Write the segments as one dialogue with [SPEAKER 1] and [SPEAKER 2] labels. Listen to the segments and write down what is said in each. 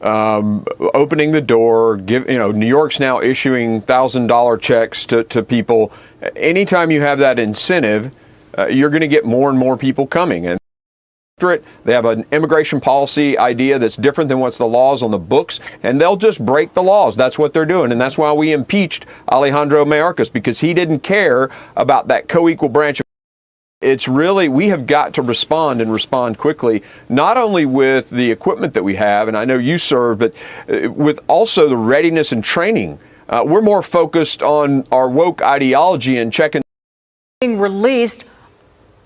[SPEAKER 1] opening the door. New York's now issuing $1,000 checks to people. Anytime you have that incentive, you're going to get more and more people coming. And they have an immigration policy idea that's different than what's the laws on the books, and they'll just break the laws. That's what they're doing, and that's why we impeached Alejandro Mayorkas, because he didn't care about that co-equal branch. It's really, we have got to respond and respond quickly, not only with the equipment that we have, and I know you serve, but with also the readiness and training. We're more focused on our woke ideology and checking.
[SPEAKER 2] Being released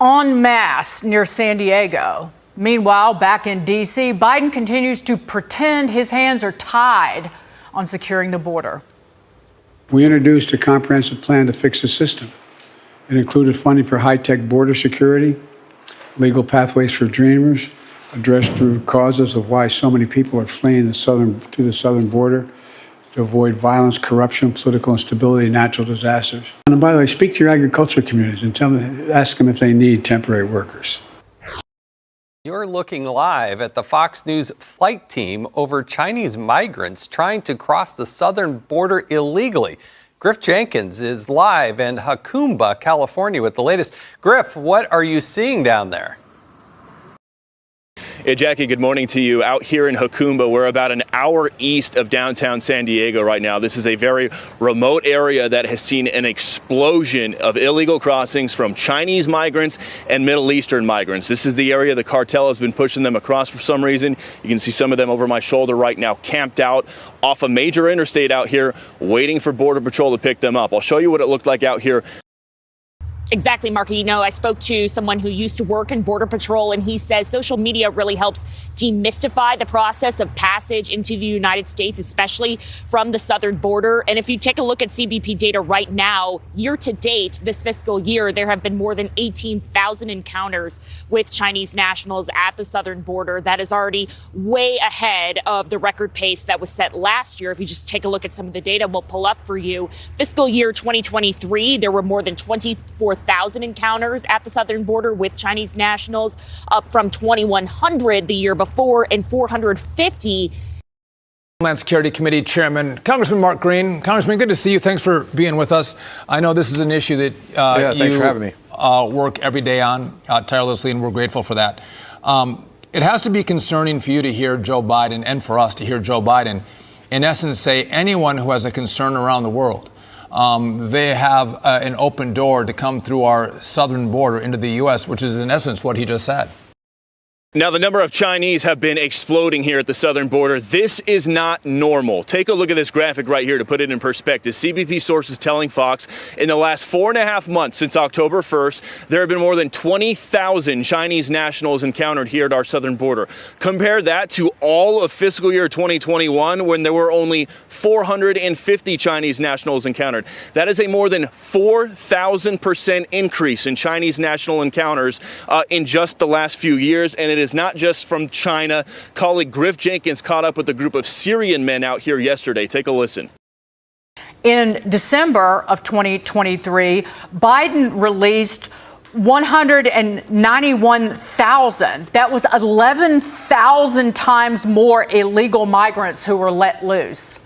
[SPEAKER 2] en masse near San Diego. Meanwhile, back in D.C., Biden continues to pretend his hands are tied on securing the border.
[SPEAKER 3] We introduced a comprehensive plan to fix the system. It included funding for high-tech border security, legal pathways for dreamers, addressed the root causes of why so many people are fleeing to the southern border, to avoid violence, corruption, political instability, natural disasters. And by the way, speak to your agricultural communities and ask them if they need temporary workers.
[SPEAKER 4] You're looking live at the Fox News flight team over Chinese migrants trying to cross the southern border illegally. Griff Jenkins is live in Jacumba, California with the latest. Griff, what are you seeing down there?
[SPEAKER 5] Yeah, Jackie, good morning to you. Out here in Jacumba, we're about an hour east of downtown San Diego right now. This is a very remote area that has seen an explosion of illegal crossings from Chinese migrants and Middle Eastern migrants. This is the area the cartel has been pushing them across for some reason. You can see some of them over my shoulder right now, camped out off a major interstate out here, waiting for Border Patrol to pick them up. I'll show you what it looked like out here.
[SPEAKER 6] Exactly, Mark. I spoke to someone who used to work in Border Patrol, and he says social media really helps demystify the process of passage into the United States, especially from the southern border. And if you take a look at CBP data right now, year to date, this fiscal year, there have been more than 18,000 encounters with Chinese nationals at the southern border. That is already way ahead of the record pace that was set last year. If you just take a look at some of the data we'll pull up for you, fiscal year 2023, there were more than 24,000 encounters at the southern border with Chinese nationals, up from 2,100 the year before and 450.
[SPEAKER 7] Homeland Security Committee Chairman, Congressman Mark Green. Congressman, good to see you. Thanks for being with us. I know this is an issue that
[SPEAKER 1] thanks for having me.
[SPEAKER 7] Work every day on tirelessly, and we're grateful for that. It has to be concerning for you to hear Joe Biden, and for us to hear Joe Biden, in essence, say anyone who has a concern around the world, they have an open door to come through our southern border into the U.S., which is in essence what he just said.
[SPEAKER 5] Now, the number of Chinese have been exploding here at the southern border. This is not normal. Take a look at this graphic right here to put it in perspective. CBP sources telling Fox in the last 4.5 months since October 1st, there have been more than 20,000 Chinese nationals encountered here at our southern border. Compare that to all of fiscal year 2021, when there were only 450 Chinese nationals encountered. That is a more than 4,000% increase in Chinese national encounters in just the last few years, and it is not just from China. Colleague Griff Jenkins caught up with a group of Syrian men out here yesterday. Take a listen.
[SPEAKER 2] In December of 2023, Biden released 191,000. That was 11,000 times more illegal migrants who were let loose.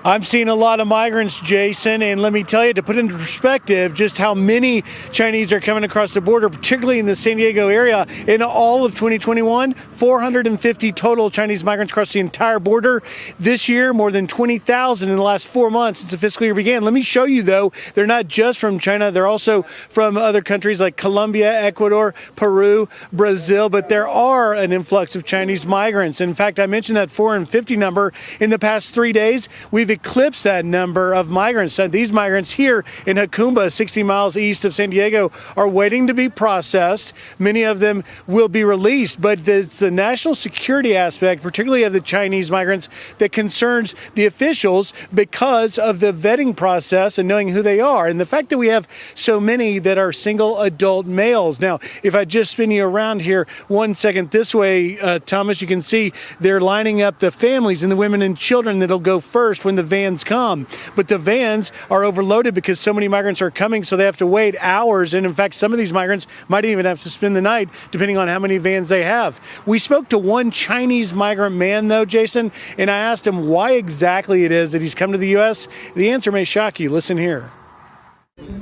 [SPEAKER 8] I'm seeing a lot of migrants, Jason, and let me tell you, to put into perspective just how many Chinese are coming across the border, particularly in the San Diego area. In all of 2021, 450 total Chinese migrants crossed the entire border. This year, more than 20,000 in the last 4 months since the fiscal year began. Let me show you, though, they're not just from China. They're also from other countries like Colombia, Ecuador, Peru, Brazil, but there are an influx of Chinese migrants. In fact, I mentioned that 450 number. In the past 3 days, we've eclipsed that number of migrants. These migrants here in Jacumba, 60 miles east of San Diego, are waiting to be processed. Many of them will be released, but it's the national security aspect, particularly of the Chinese migrants, that concerns the officials because of the vetting process and knowing who they are. And the fact that we have so many that are single adult males. Now, if I just spin you around here 1 second this way, Thomas, you can see they're lining up the families and the women and children that'll go first when the vans come. But the vans are overloaded because so many migrants are coming, so they have to wait hours. And in fact, some of these migrants might even have to spend the night, depending on how many vans they have. We spoke to one Chinese migrant man, though, Jason, and I asked him why exactly it is that he's come to the U.S. The answer may shock you. Listen here.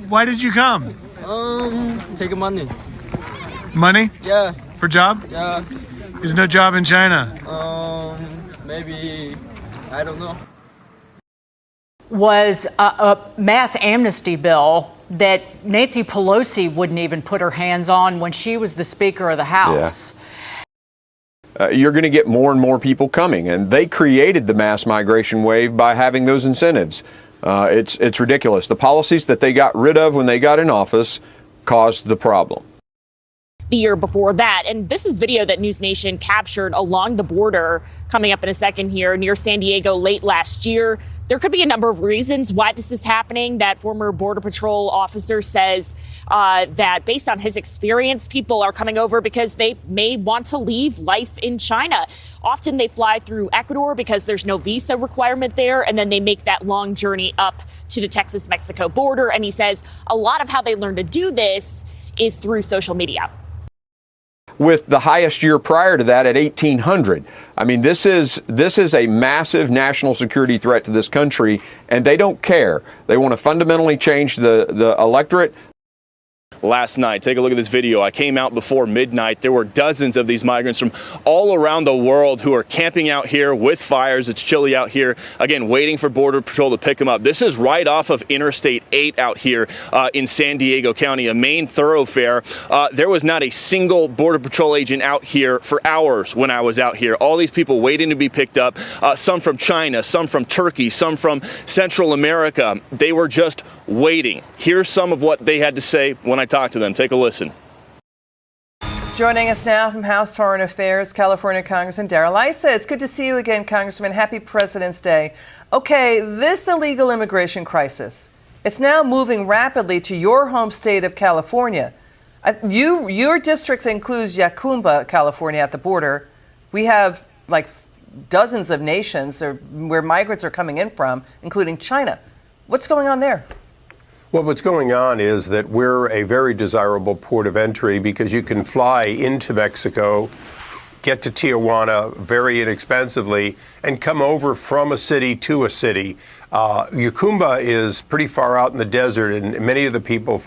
[SPEAKER 8] Why did you come?
[SPEAKER 9] Take money.
[SPEAKER 8] Money?
[SPEAKER 9] Yes.
[SPEAKER 8] For job?
[SPEAKER 9] Yes.
[SPEAKER 8] There's no job in China.
[SPEAKER 9] Maybe, I don't know.
[SPEAKER 2] Was a mass amnesty bill that Nancy Pelosi wouldn't even put her hands on when she was the Speaker of the House.
[SPEAKER 1] You're going to get more and more people coming, and they created the mass migration wave by having those incentives. It's ridiculous. The policies that they got rid of when they got in office caused the problem.
[SPEAKER 6] The year before that. And this is video that News Nation captured along the border coming up in a second here near San Diego late last year. There could be a number of reasons why this is happening. That former Border Patrol officer says that based on his experience, people are coming over because they may want to leave life in China. Often they fly through Ecuador because there's no visa requirement there, and then they make that long journey up to the Texas-Mexico border. And he says a lot of how they learn to do this is through social media.
[SPEAKER 1] With the highest year prior to that at 1,800. I mean, this is a massive national security threat to this country, and they don't care. They want to fundamentally change the electorate.
[SPEAKER 5] Last night, take a look at this video. I came out before midnight. There were dozens of these migrants from all around the world who are camping out here with fires. It's chilly out here. Again, waiting for Border Patrol to pick them up. This is right off of Interstate 8 out here in San Diego County, a main thoroughfare. There was not a single Border Patrol agent out here for hours when I was out here. All these people waiting to be picked up, some from China, some from Turkey, some from Central America. They were just waiting. Here's some of what they had to say when I talked to them. Take a listen.
[SPEAKER 10] Joining us now from House Foreign Affairs, California Congressman Darrell Issa. It's good to see you again, Congressman. Happy President's Day. Okay, this illegal immigration crisis, it's now moving rapidly to your home state of California. Your district includes Yacumba, California, at the border. We have like dozens of nations where migrants are coming in from, including China. What's going on there?
[SPEAKER 11] Well, what's going on is that we're a very desirable port of entry because you can fly into Mexico, get to Tijuana very inexpensively, and come over from a city to a city. Yacumba is pretty far out in the desert, and many of the people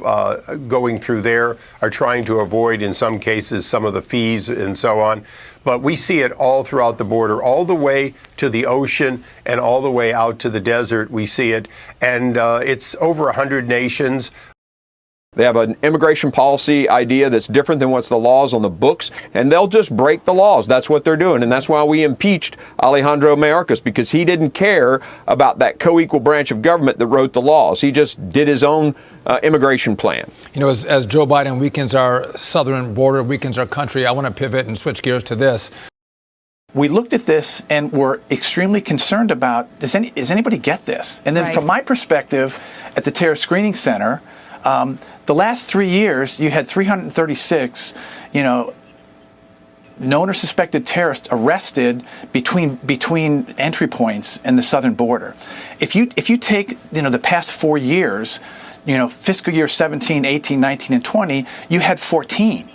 [SPEAKER 11] going through there are trying to avoid, in some cases, some of the fees and so on. But we see it all throughout the border, all the way to the ocean and all the way out to the desert. We see it, and it's over 100 nations.
[SPEAKER 1] They have an immigration policy idea that's different than what's the laws on the books, and they'll just break the laws. That's what they're doing, and that's why we impeached Alejandro Mayorkas, because he didn't care about that co-equal branch of government that wrote the laws. He just did his own immigration plan.
[SPEAKER 7] You know, as Joe Biden weakens our southern border, weakens our country, I want to pivot and switch gears to this.
[SPEAKER 12] We looked at this and were extremely concerned about, does anybody get this? And then from my perspective, at the Terror Screening Center, the last 3 years, you had 336, known or suspected terrorists arrested between entry points in the southern border. If you take, the past 4 years, fiscal year 17, 18, 19, and 20, you had 14.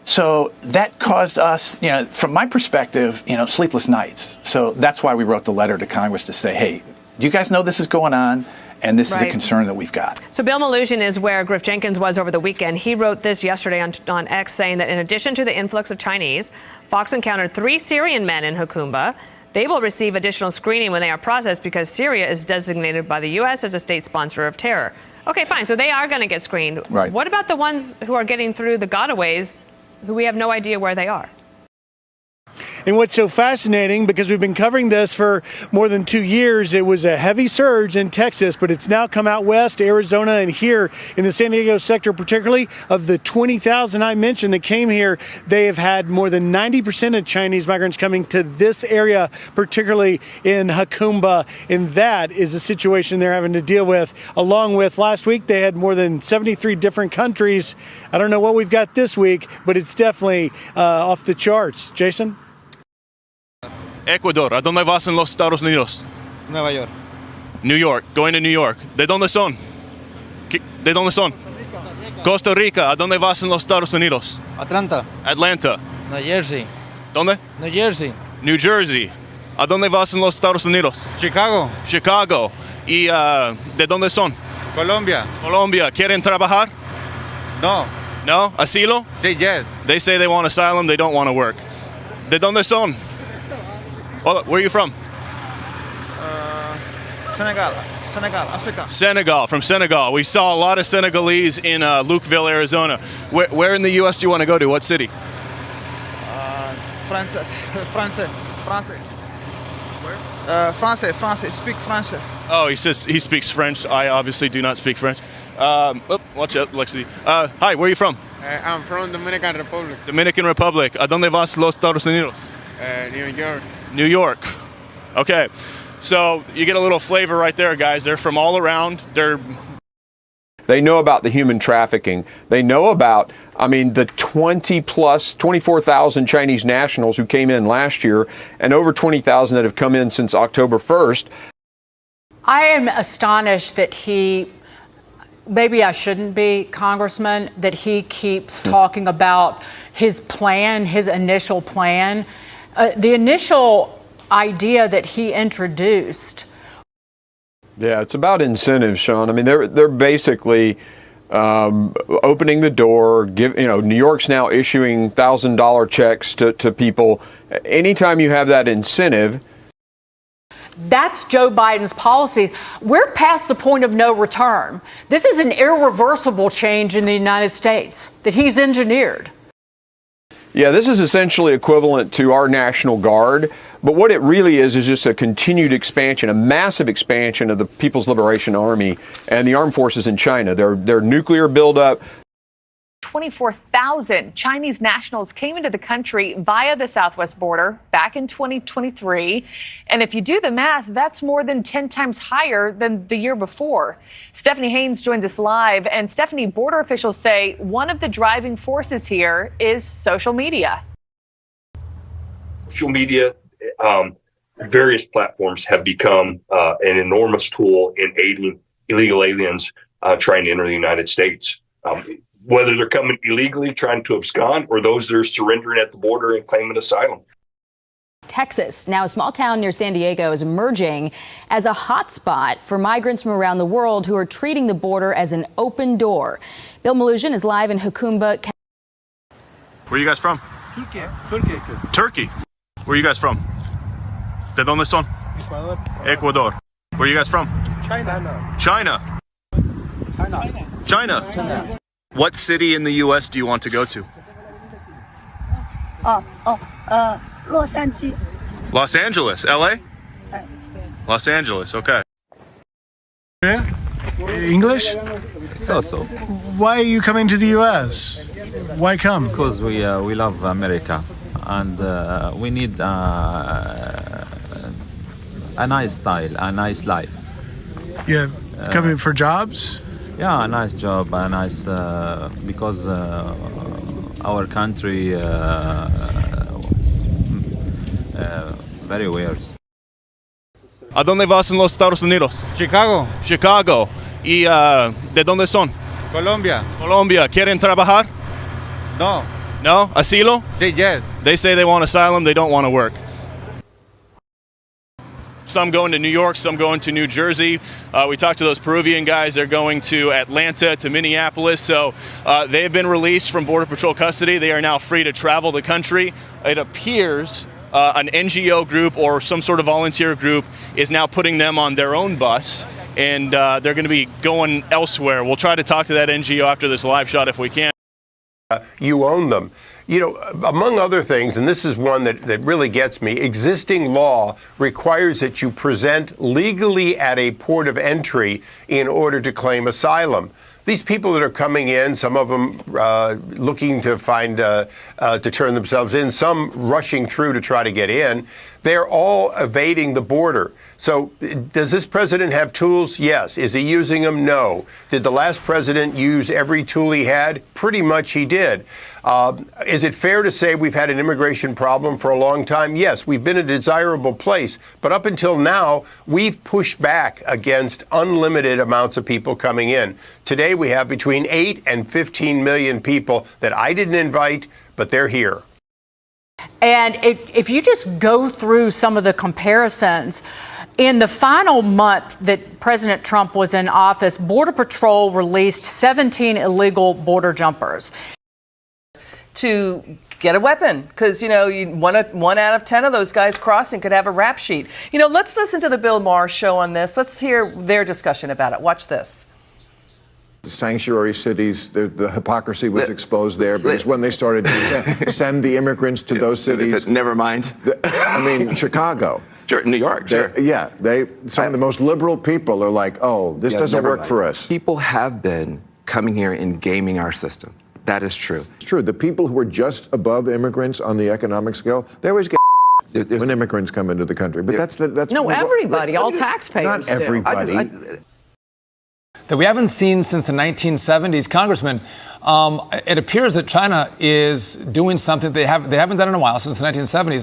[SPEAKER 12] So that caused us, from my perspective, sleepless nights. So that's why we wrote the letter to Congress to say, hey, do you guys know this is going on? And this is a concern that we've got.
[SPEAKER 13] So Bill Maloogian is where Griff Jenkins was over the weekend. He wrote this yesterday on X, saying that in addition to the influx of Chinese, Fox encountered 3 Syrian men in Yacumba. They will receive additional screening when they are processed because Syria is designated by the U.S. as a state sponsor of terror. Okay, fine. So they are going to get screened.
[SPEAKER 7] Right.
[SPEAKER 13] What about the ones who are getting through the gotaways who we have no idea where they are?
[SPEAKER 8] And what's so fascinating, because we've been covering this for more than 2 years, it was a heavy surge in Texas, but it's now come out west, Arizona, and here in the San Diego sector, particularly of the 20,000 I mentioned that came here, they have had more than 90% of Chinese migrants coming to this area, particularly in Yacumba. And that is a situation they're having to deal with. Along with last week, they had more than 73 different countries. I don't know what we've got this week, but it's definitely off the charts. Jason?
[SPEAKER 5] Ecuador, ¿a dónde vas en los Estados Unidos?
[SPEAKER 9] Nueva York.
[SPEAKER 5] New York. Going to New York. ¿De dónde son? ¿De dónde son? Costa Rica. ¿A dónde vas en los Estados Unidos?
[SPEAKER 9] Atlanta.
[SPEAKER 5] Atlanta.
[SPEAKER 9] New Jersey.
[SPEAKER 5] ¿Dónde?
[SPEAKER 9] New Jersey.
[SPEAKER 5] New Jersey. ¿A dónde vas en los Estados Unidos?
[SPEAKER 9] Chicago.
[SPEAKER 5] Chicago. ¿Y de dónde son?
[SPEAKER 9] Colombia.
[SPEAKER 5] Colombia. ¿Quieren trabajar?
[SPEAKER 9] No.
[SPEAKER 5] No? ¿Asilo?
[SPEAKER 9] Sí, yes.
[SPEAKER 5] They say they want asylum, they don't want to work. ¿De dónde son? Oh, where are you from?
[SPEAKER 9] Senegal, Africa.
[SPEAKER 5] Senegal, from Senegal. We saw a lot of Senegalese in Lukeville, Arizona. Where in the U.S. do you want to go to? What city?
[SPEAKER 9] France. Speak French.
[SPEAKER 5] Oh, he says he speaks French. I obviously do not speak French. Watch out, Lexi. Hi, where are you from?
[SPEAKER 9] I'm from Dominican Republic.
[SPEAKER 5] Dominican Republic. ¿A dónde vas los Estados Unidos?
[SPEAKER 9] New York.
[SPEAKER 5] New York. Okay. So you get a little flavor right there, guys. They're from all around. They know about the human trafficking. They know about, the 24,000 Chinese nationals who came in last year and over 20,000 that have come in since October 1st.
[SPEAKER 2] I am astonished that maybe I shouldn't be, Congressman, that he keeps talking about his plan, his initial plan. The initial idea that he introduced.
[SPEAKER 1] Yeah, it's about incentives, Sean. They're basically opening the door. New York's now issuing $1,000 checks to people. Anytime you have that incentive.
[SPEAKER 2] That's Joe Biden's policy. We're past the point of no return. This is an irreversible change in the United States that he's engineered.
[SPEAKER 1] Yeah, this is essentially equivalent to our National Guard, but what it really is just a continued expansion, a massive expansion of the People's Liberation Army and the armed forces in China. Their nuclear buildup.
[SPEAKER 14] 24,000 Chinese nationals came into the country via the southwest border back in 2023. And if you do the math, that's more than 10 times higher than the year before. Stephanie Haynes joins us live. And Stephanie, border officials say one of the driving forces here is social media.
[SPEAKER 15] Social media, various platforms have become an enormous tool in aiding illegal aliens trying to enter the United States. Whether they're coming illegally, trying to abscond, or those that are surrendering at the border and claiming asylum.
[SPEAKER 16] Texas, now a small town near San Diego, is emerging as a hotspot for migrants from around the world who are treating the border as an open door. Bill Malusian is live in Hukumba.
[SPEAKER 5] Where are you guys from?
[SPEAKER 9] Turkey.
[SPEAKER 5] Turkey. Where are you guys from? ¿De dónde son? Ecuador. Where are you guys from? China. What city in the U.S. do you want to go to?
[SPEAKER 17] Los Angeles.
[SPEAKER 5] Los Angeles. L.A.? Los Angeles, okay.
[SPEAKER 8] English?
[SPEAKER 18] So.
[SPEAKER 8] Why are you coming to the U.S.? Why come?
[SPEAKER 18] Because we love America, and we need a nice style, a nice life.
[SPEAKER 8] Yeah, coming for jobs?
[SPEAKER 18] Yeah, a nice job, a nice because our country very weird.
[SPEAKER 5] ¿A dónde vas en los Estados Unidos?
[SPEAKER 9] Chicago.
[SPEAKER 5] Chicago. ¿Y de dónde son?
[SPEAKER 9] Colombia.
[SPEAKER 5] Colombia. ¿Quieren trabajar?
[SPEAKER 9] No.
[SPEAKER 5] No? ¿Asilo?
[SPEAKER 9] Sí, yes.
[SPEAKER 5] They say they want asylum, they don't want to work. Some going to New York, some going to New Jersey. We talked to those Peruvian guys. They're going to Atlanta, to Minneapolis. So they have been released from Border Patrol custody. They are now free to travel the country. It appears an NGO group or some sort of volunteer group is now putting them on their own bus, and they're going to be going elsewhere. We'll try to talk to that NGO after this live shot if we can.
[SPEAKER 11] You own them. Among other things, and this is one that really gets me, existing law requires that you present legally at a port of entry in order to claim asylum. These people that are coming in, some of them looking to to turn themselves in, some rushing through to try to get in, they're all evading the border. So does this president have tools? Yes. Is he using them? No. Did the last president use every tool he had? Pretty much he did. Is it fair to say we've had an immigration problem for a long time? Yes, we've been a desirable place. But up until now, we've pushed back against unlimited amounts of people coming in. Today, we have between 8 and 15 million people that I didn't invite, but they're here.
[SPEAKER 2] And if you just go through some of the comparisons, in the final month that President Trump was in office, Border Patrol released 17 illegal border jumpers.
[SPEAKER 10] To get a weapon, because, one out of 10 of those guys crossing could have a rap sheet. Let's listen to the Bill Maher show on this. Let's hear their discussion about it. Watch this.
[SPEAKER 19] The sanctuary cities, the hypocrisy was exposed there because when they started to send the immigrants to those cities.
[SPEAKER 20] Never mind.
[SPEAKER 19] Chicago.
[SPEAKER 20] Sure, New York, sure.
[SPEAKER 19] Some of the most liberal people are like, oh, this doesn't work for us.
[SPEAKER 20] People have been coming here and gaming our system. That is true.
[SPEAKER 19] It's true. The people who are just above immigrants on the economic scale, they always get when immigrants come into the country. But that's
[SPEAKER 21] no, everybody, all taxpayers.
[SPEAKER 19] Not everybody.
[SPEAKER 7] That we haven't seen since the 1970s. Congressman, it appears that China is doing something they haven't done in a while, since the 1970s.